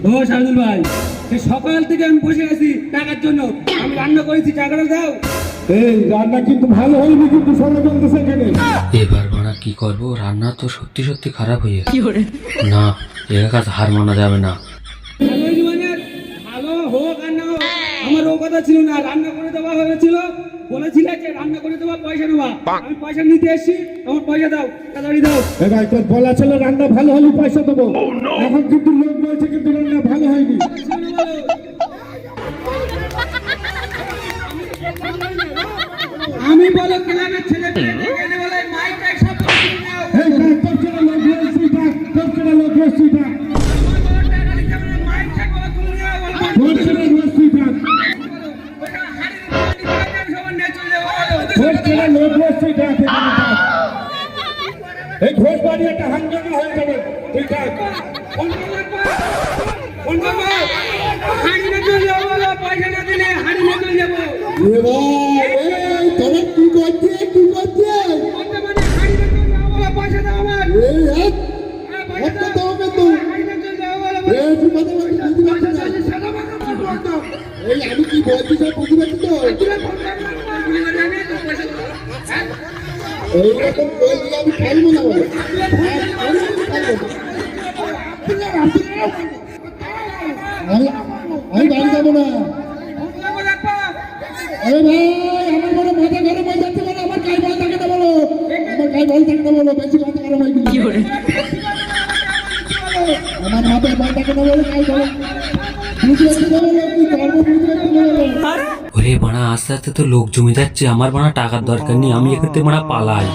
ও শারদুল ভাই, সে সকাল থেকে আমি বসে আছি টাকার জন্য। আমি রান্না করেছি, টাকাটা দাও। এই রান্না কিন্তু ভালো হয়নি, কিন্তু সবাই বলতেছে এখানে। এবার বাড়া কি করবো, রান্না তো সত্যি সত্যি খারাপ হয়ে না, এর কাজ হার মানা যাবে না। ভালো হয়নি মানে ভালো হোক আর না হোক, আমার ও কথা ছিল না। রান্না করে দেওয়া হয়েছিল, বলেছিলে যে রান্না করে দেওয়া, পয়সা নেওয়া। আমি পয়সা নিতে এসেছি, আমার পয়সা দাও, তাড়াতাড়ি দাও। এ ভাই, তোর বলা ছিল রান্না ভালো হলে পয়সা দেবো। এখন কিন্তু লোক বলছে কিন্তু রান্না ভালো হয়নি। আমি বলো ক্লাবের ছেলে এনে বলে মাইক টাইক সব করে নাও। এই ভাই, তোর ছেলে লোক বলছি ডাক, তোর ছেলে লোক বলছি ডাক, আমার বড় টাকা দিতে হবে, মাইক টাইক বলে তুলে নাও। তোর ছেলে বলছি ডাক, ওটা হাড়ি দিয়ে সবার নিয়ে চলে যাবো। তোর ছেলে লোক বলছি ডাক, এখানে ডাক। এই ঘোষ বাড়ি একটা হাঙ্গামা হয়ে যাবে, তুই ডাক। ফোন করবো, ফোন করবো। হাড়ি নিয়ে চলে যাবো, বলো পয়সা না দিলে হাড়ি নিয়ে চলে যাবো। এ ভাই, এই তোরা কি করছিস, কি করছিস? বলতে মানে হাড়ি নিয়ে চলে যাবো, বলো পয়সা দাও আমার। এই এক পয়সা একটা দাও। দাও কিন্তু। হাড়ি নিয়ে চলে যাবো, বলো এই তুই কথা বলছিস, বুঝতে পয়সা পারছিস না? চাইলে সাদা মাথা বলবো একদম। এই আমি কি বলছি সব বুঝতে পারছিস তো? তুলে ফোন করবো, গুলি করে আমি তো পয়সা দেবো। হ্যাঁ? এইরকম বলছি আমি খাইবো না বলে। আমি আমি বাড়ি যাবো না। ফোন করবো দেখবা। আরে ভাই, আমার বড় মাথা গরম হয়ে যাচ্ছে বলে আমার গায়ে বল থাকে না বলো। আমার গায়ে বল থাকে না বলো, বেশি মাথা গরম হয়ে গেছে। আমার মাথায় বল থাকে না বলে গায়ে গরম। বুঝতে পারছি না বলো, কি করবো বুঝতে পারছি না বলো। ওরে বাড়া, আস্তে আস্তে তো লোক জমে যাচ্ছে। আমার বাড়া টাকার দরকার নেই, আমি এক্ষেত্রে বাড়া পালাই।